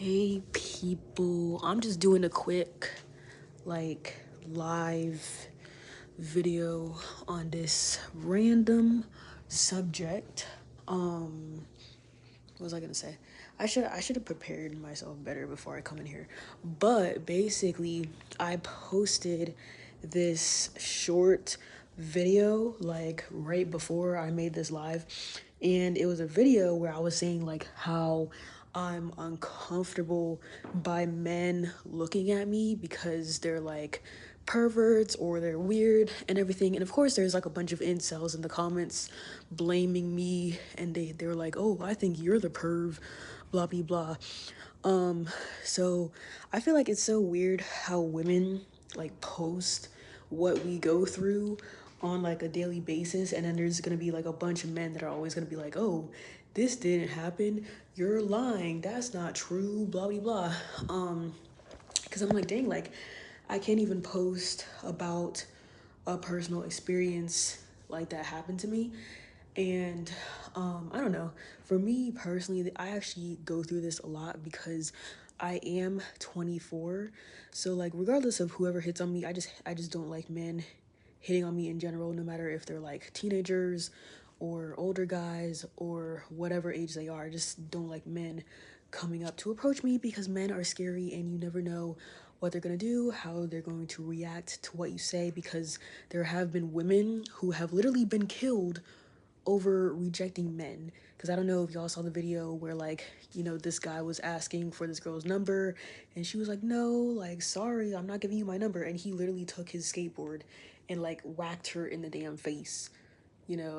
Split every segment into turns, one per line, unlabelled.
Hey people, I'm just doing a quick live video on this random subject. What was I gonna say? I should have prepared myself better before I come in here. But basically, I posted this short video like right before I made this live, and it was a video where I was saying like how I'm uncomfortable by men looking at me because they're like perverts or they're weird and everything. And of course there's like a bunch of incels in the comments blaming me, and they were like, oh, I think you're the perv, blah blah blah. So I feel like it's so weird how women like post what we go through on like a daily basis, and then there's gonna be like a bunch of men that are always gonna be like, oh, this didn't happen, you're lying, that's not true, blah blah blah. Because I'm like, dang, like I can't even post about a personal experience like that happened to me. And I don't know. For me personally, I actually go through this a lot because I am 24. So like regardless of whoever hits on me, I just don't like men hitting on me in general, no matter if they're like teenagers or older guys or whatever age they are. I just don't like men coming up to approach me because men are scary and you never know what they're going to do, how they're going to react to what you say, because there have been women who have literally been killed over rejecting men. Because I don't know if y'all saw the video where like, this guy was asking for this girl's number and she was like, no, like, sorry, I'm not giving you my number. And he literally took his skateboard and like whacked her in the damn face,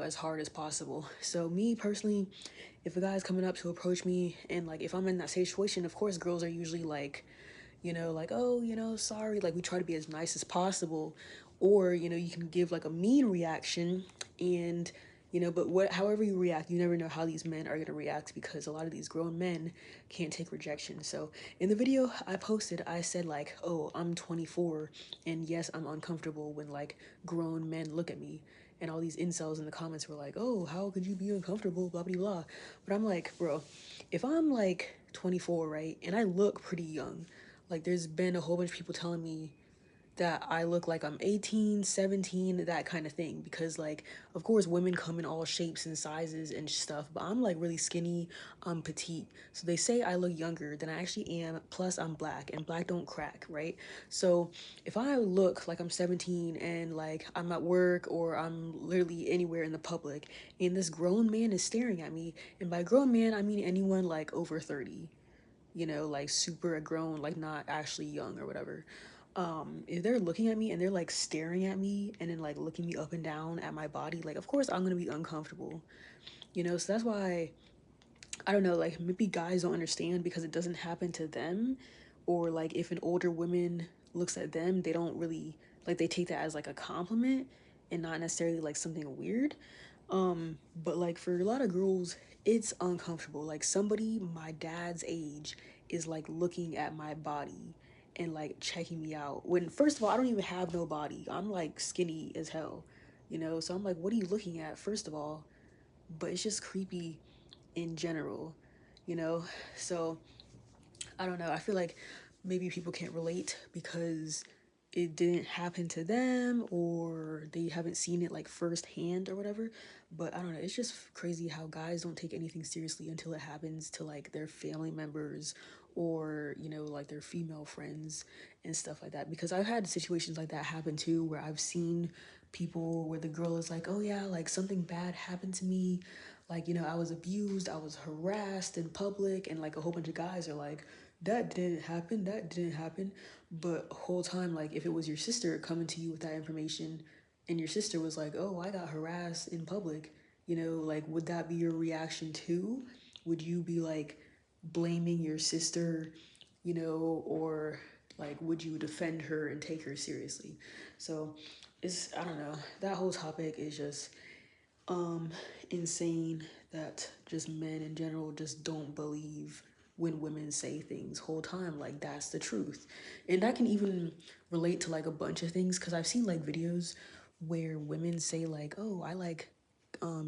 as hard as possible. So me personally, if a guy's coming up to approach me and like if I'm in that situation, of course girls are usually like, like, oh, sorry, like we try to be as nice as possible. Or, you can give like a mean reaction, and but however you react, you never know how these men are gonna react, because a lot of these grown men can't take rejection. So in the video I posted, I said like, oh, I'm 24, and yes, I'm uncomfortable when like grown men look at me. And all these incels in the comments were like, oh, how could you be uncomfortable, blah blah blah. But I'm like, bro, if I'm like 24, right, and I look pretty young, like there's been a whole bunch of people telling me that I look like I'm 18, 17, that kind of thing. Because like, of course, women come in all shapes and sizes and stuff, but I'm like really skinny, I'm petite. So they say I look younger than I actually am. Plus I'm black, and black don't crack, right? So if I look like I'm 17 and like I'm at work or I'm literally anywhere in the public and this grown man is staring at me, and by grown man, I mean anyone like over 30, like super grown, like not actually young or whatever. If they're looking at me and they're like staring at me and then like looking me up and down at my body, like of course I'm gonna be uncomfortable, so that's why I don't know, like maybe guys don't understand because it doesn't happen to them. Or like if an older woman looks at them, they don't really like, they take that as like a compliment and not necessarily like something weird. But like for a lot of girls, it's uncomfortable. Like somebody my dad's age is like looking at my body and like checking me out, when first of all I don't even have no body. I'm like skinny as hell, so I'm like, what are you looking at, first of all? But it's just creepy in general, you know? So I don't know. I feel like maybe people can't relate because it didn't happen to them or they haven't seen it like firsthand or whatever. But I don't know. It's just crazy how guys don't take anything seriously until it happens to like their family members or, like their female friends and stuff like that. Because I've had situations like that happen too, where I've seen people where the girl is like, oh yeah, like something bad happened to me. Like, I was abused, I was harassed in public, and like a whole bunch of guys are like, that didn't happen, that didn't happen. But whole time, like if it was your sister coming to you with that information and your sister was like, oh, I got harassed in public, like would that be your reaction too? Would you be like blaming your sister, or like would you defend her and take her seriously? So it's, I don't know, that whole topic is just um insane, that just men in general just don't believe when women say things whole time like that's the truth. And that can even relate to like a bunch of things, because I've seen like videos where women say like, oh,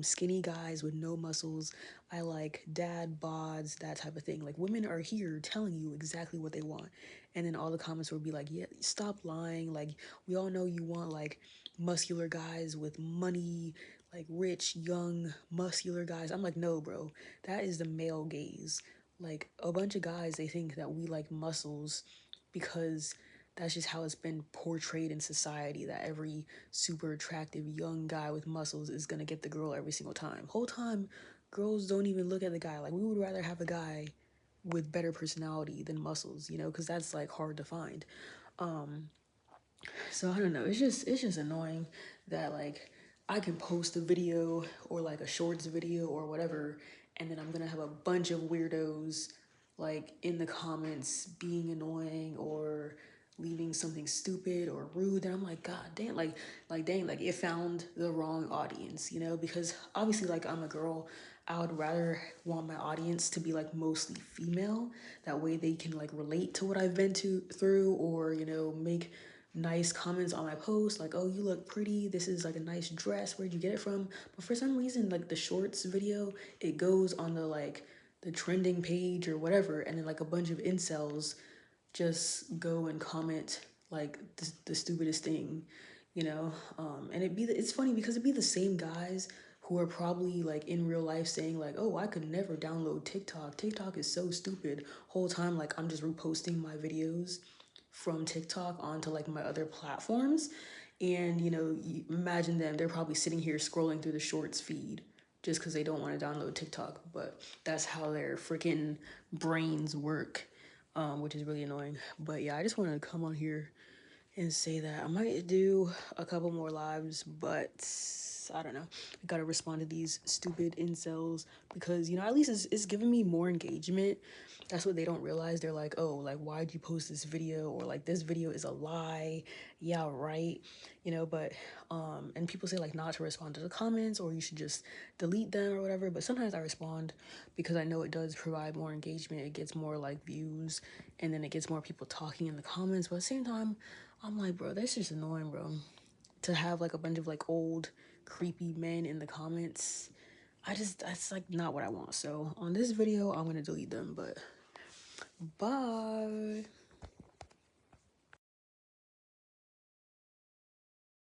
skinny guys with no muscles. I like dad bods, that type of thing. Like women are here telling you exactly what they want. And then all the comments will be like, yeah, stop lying. Like we all know you want like muscular guys with money, like rich, young, muscular guys. I'm like, no, bro. That is the male gaze. Like a bunch of guys, they think that we like muscles because that's just how it's been portrayed in society, that every super attractive young guy with muscles is gonna get the girl every single time. Whole time, girls don't even look at the guy. Like we would rather have a guy with better personality than muscles, you know, because that's like hard to find. So I don't know. It's just annoying that like I can post a video or like a shorts video or whatever, and then I'm gonna have a bunch of weirdos like in the comments being annoying or leaving something stupid or rude. And I'm like, God damn, like dang, like it found the wrong audience, you know? Because obviously, like I'm a girl, I would rather want my audience to be like mostly female. That way they can like relate to what I've been through, or you know, make nice comments on my post like, oh, you look pretty, this is like a nice dress, where'd you get it from? But for some reason, like the shorts video, it goes on the like the trending page or whatever, and then like a bunch of incels just go and comment like the stupidest thing, you know. And it's funny because it'd be the same guys who are probably like in real life saying like, oh, I could never download TikTok is so stupid, whole time like I'm just reposting my videos from TikTok onto like my other platforms. And you know, you imagine them, they're probably sitting here scrolling through the shorts feed just because they don't want to download TikTok. But that's how their freaking brains work, which is really annoying. But yeah, I just want to come on here and say that I might do a couple more lives, but I don't know. I gotta respond to these stupid incels because, you know, at least it's giving me more engagement. That's what they don't realize. They're like, oh, like, why'd you post this video? Or like, this video is a lie. Yeah, right. You know, but, and people say like not to respond to the comments or you should just delete them or whatever. But sometimes I respond because I know it does provide more engagement. It gets more like views and then it gets more people talking in the comments. But at the same time, I'm like, bro, that's just annoying, bro. To have like a bunch of like old, creepy men in the comments. That's like not what I want. So on this video, I'm gonna delete them, but bye.